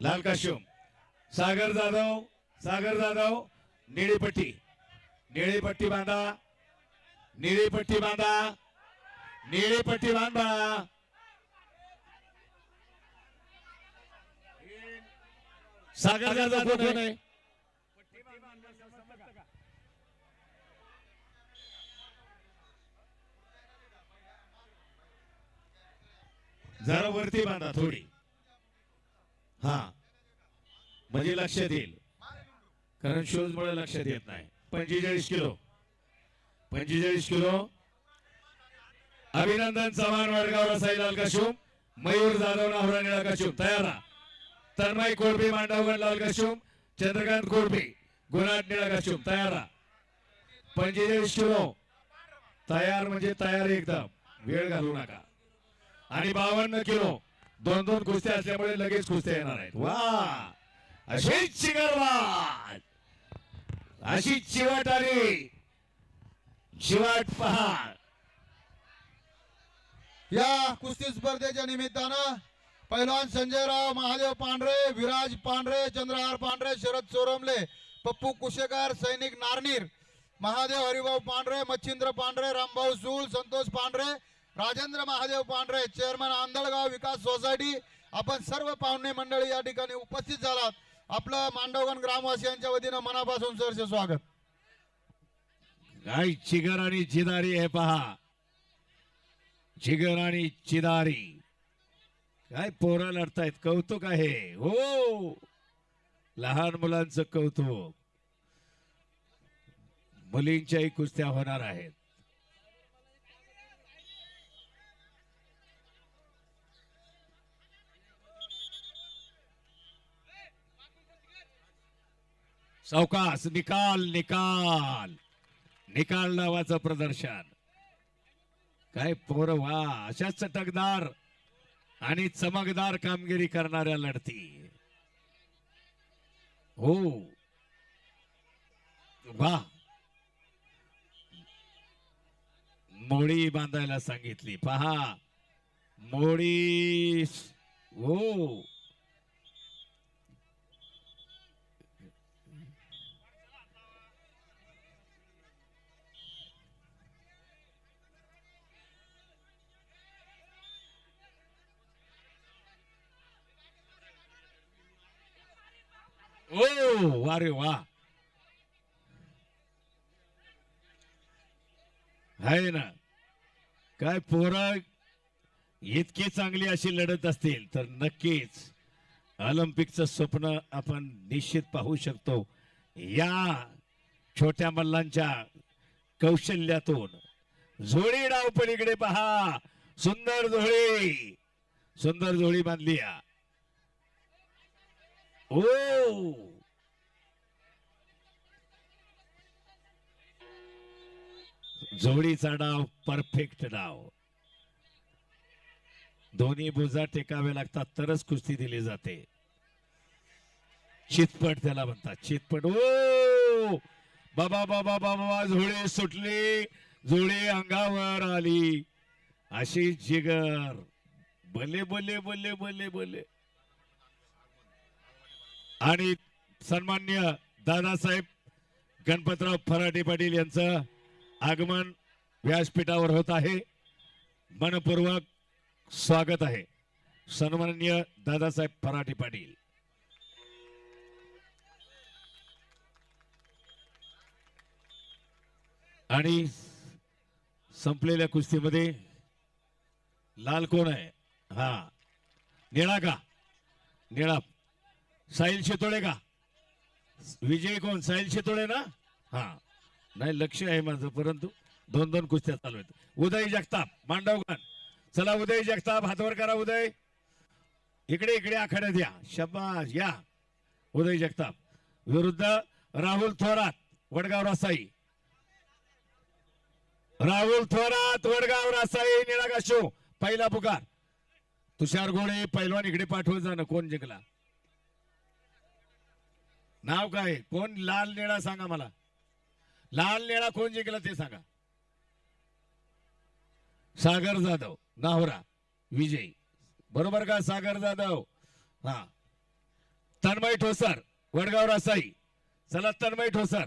लाल काशूम सागर जाधव निळी पट्टी बांधा निळी पट्टी बांधा सागर जाधव कोण आहे जरा वरती बांधा थोडी हा म्हणजे लक्षात येईल कारण शोज मुळे लक्षात येत नाही 45 किलो अभिनंदन चव्हाण वडगाव रसाई लाल काशूम मयूर जाधव नाहुरा निळा काशूम तयार तन्मय कोळपे मांडवगड लाल काशूम चंद्रकांत कोळपे गुणाट निळा काशूम तयार 45 किलो तयार म्हणजे तयार एकदम वेळ घालू नका आणि 52 किलो दोन कुस्त्या असल्यामुळे लगेच कुस्त्या येणार आहेत वा अशीच चिगरवाद अशी चिवट आली चिवट पहा या कुस्ती स्पर्धेच्या निमित्तानं पैलवान संजयराव महादेव पांढरे विराज पांढरे चंद्रहार पांढरे शरद चोरमले पप्पू कुशेकर सैनिक नारनीर महादेव हरिभाऊ पांढरे मच्छिंद्र पांढरे रामभाऊ सूल संतोष पांढरे राजेंद्र महादेव पांढरे चेअरमन आंधळगाव विकास सोसायटी आपण सर्व पाहुणे मंडळी या ठिकाणी उपस्थित झालात आपलं मांडवगण ग्रामवासियांच्या वतीनं मनापासून सरसे स्वागत काय चिगर आणि चिदारी आहे पहा चिगर आणि चिदारी काय पोरं लढतायत कौतुक आहे हो लहान मुलांचं कौतुक मुलींच्याही कुस्त्या होणार आहेत सावकाश निकाल नावाचं प्रदर्शन काय पोर वा अशा चटकदार आणि चमकदार कामगिरी करणाऱ्या लढती हो वा मोडी बांधायला सांगितली पहा मोडी हो ओ अरे वा आहे ना काय पोरं इतकी चांगली अशी लढत असतील तर नक्कीच ऑलिम्पिकचं स्वप्न आपण निश्चित पाहू शकतो या छोट्या मल्लांच्या कौशल्यातून झोळी डाव पलीकडे पहा सुंदर झोळी बांधली ओ जोडीचा डाव परफेक्ट डाव दोन्ही भुजा टेकावे लागतात तरच कुस्ती दिली जाते चितपट त्याला म्हणतात चितपट ओ बाबा बाबा बाबा झोळी सुटली झोळी अंगावर आली अशी जिगर भले भले भले भले भले आणि सन्मान्य दादासाहेब गणपतराव फराटे पाटील यांचं आगमन व्यासपीठावर होत आहे मनपूर्वक स्वागत आहे सन्माननीय दादासाहेब फराटे पाटील आणि संपलेल्या कुस्तीमध्ये लाल कोण आहे हा निळा का निळा साहिल शितोळे का विजय कोण साहिल शितोळे ना हा नाही लक्ष आहे माझं परंतु दोन कुस्त्या चालू आहेत उदय जगताप मांडवगण चला उदय जगताप हातवर करा उदय इकडे आखाड्यात या शब्बास या उदय जगताप विरुद्ध राहुल थोरात वडगाव रासाई निळा काशूम पहिला पुकार तुषार घोडे पैलवान इकडे पाठवत जाणं कोण जिंकला नाव काय कोण लाल निळा सांगा मला लाल निळा कोण जिंकला ते सांगा सागर जाधव नाहोरा विजय बरोबर का सागर जाधव हा तन्मय ठोसर वडगाव रासाई. चला तन्मय ठोसर